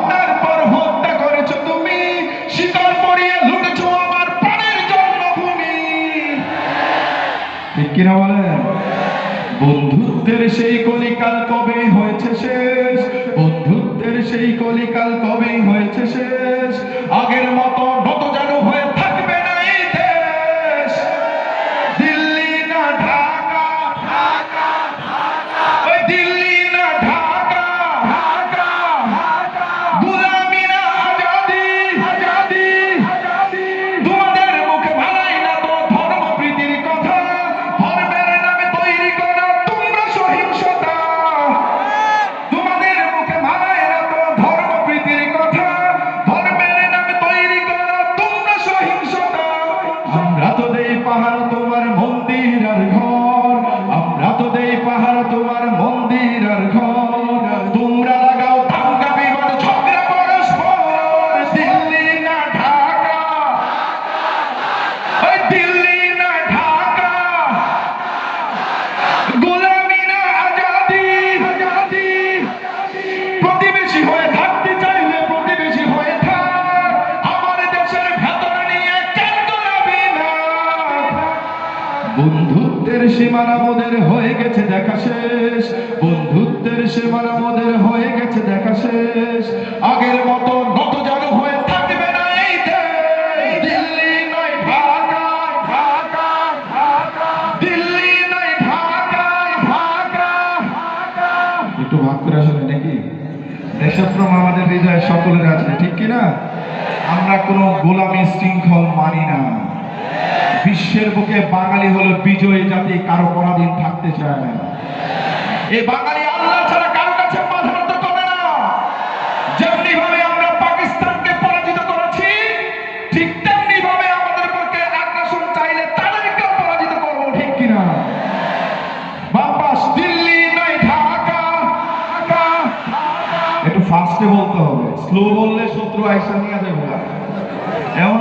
হত্যার পর হত্যা করেছো তুমি, শিকার পরিয়ে লুটেছো আমার প্রাণের জন্মভূমি। ঠিক কিনা বলেন? বন্ধুত্বের সেই কলিকাল কবে হয়েছে শেষ? বন্ধুত্বের সেই কলিকাল কবে হয়েছে শেষ? আগের মতো নত যেন হয়ে থাকবে না এই দেশ। দিল্লি না ঢাকা, ঢাকা, ঢাকা, ওই দিল্লি না ঢাকা, ঢাকা, ঢাকা, গোলামি না আজাদি, আজাদি, আজাদি। তোমাদের মুখে ভালাই না তো ধর্ম প্রীতির কথা, ধর্মের নামে তৈরি করা তোমরা সহিংসতা। তোমাদের মুখে ভালাই না তো ধর্ম প্রীতির কথা, ধর্মের নামে তৈরি করা তোমরা সহিংসতা। আমরা তো দেই পাহাড় তোমার মন্দির আর ঘর, আমরা তো দেই পাহাড় তোমার মন্দির আর ঘর। তোমরা লাগাও দাঙ্গা বিবাদ ঝগড়া পরস্পর। দিল্লি না ঢাকা, ওই দিল্লি না ঢাকা, গোলামি না আজাদি, আজাদি। প্রতিবেশী হয়ে থাকতে চাইলে প্রতিবেশী হয়ে থাক, আমার দেশের ভেতর নিয়ে কেন গোলামি না। বন্ধুত্বের সীমানা মোদের হয়ে গেছে দেখা শেষ, বন্ধুত্বের সীমানা মোদের হয়ে গেছে দেখা শেষ। আগের মতো নত যেন হয়ে থাকবে না এই দেশ। দিল্লি নয় ঢাকা, ঢাকা, ঢাকা, দিল্লি নয় ঢাকা, ঢাকা, ঢাকা। একটু ভাগ করে আসলে নাকি দেশপ্রেম আমাদের হৃদয়ে সকলের আছে, ঠিক কিনা? আমরা কোনো গোলামি শৃঙ্খল মানি না। বিশ্বের বুকে বাঙালি হলো বিজয়ী জাতি, কারো পরাধীন থাকতে চায় না। এই বাঙালি আল্লাহ ছাড়া কারো কাছে মাথা নত করে না। যেমনি ভাবে আমরা পাকিস্তানকে পরাজিত করেছি, ঠিক তেমনি ভাবে আমাদের পক্ষে আগ্রাসন চাইলে তাদেরকেও পরাজিত করবো, ঠিক কিনা? বাপাস দিল্লি নয় ঢাকা, ঢাকা, একটু ফাস্টে বলতে হবে, স্লো বললে শত্রু আইসা নিয়ে যাবে।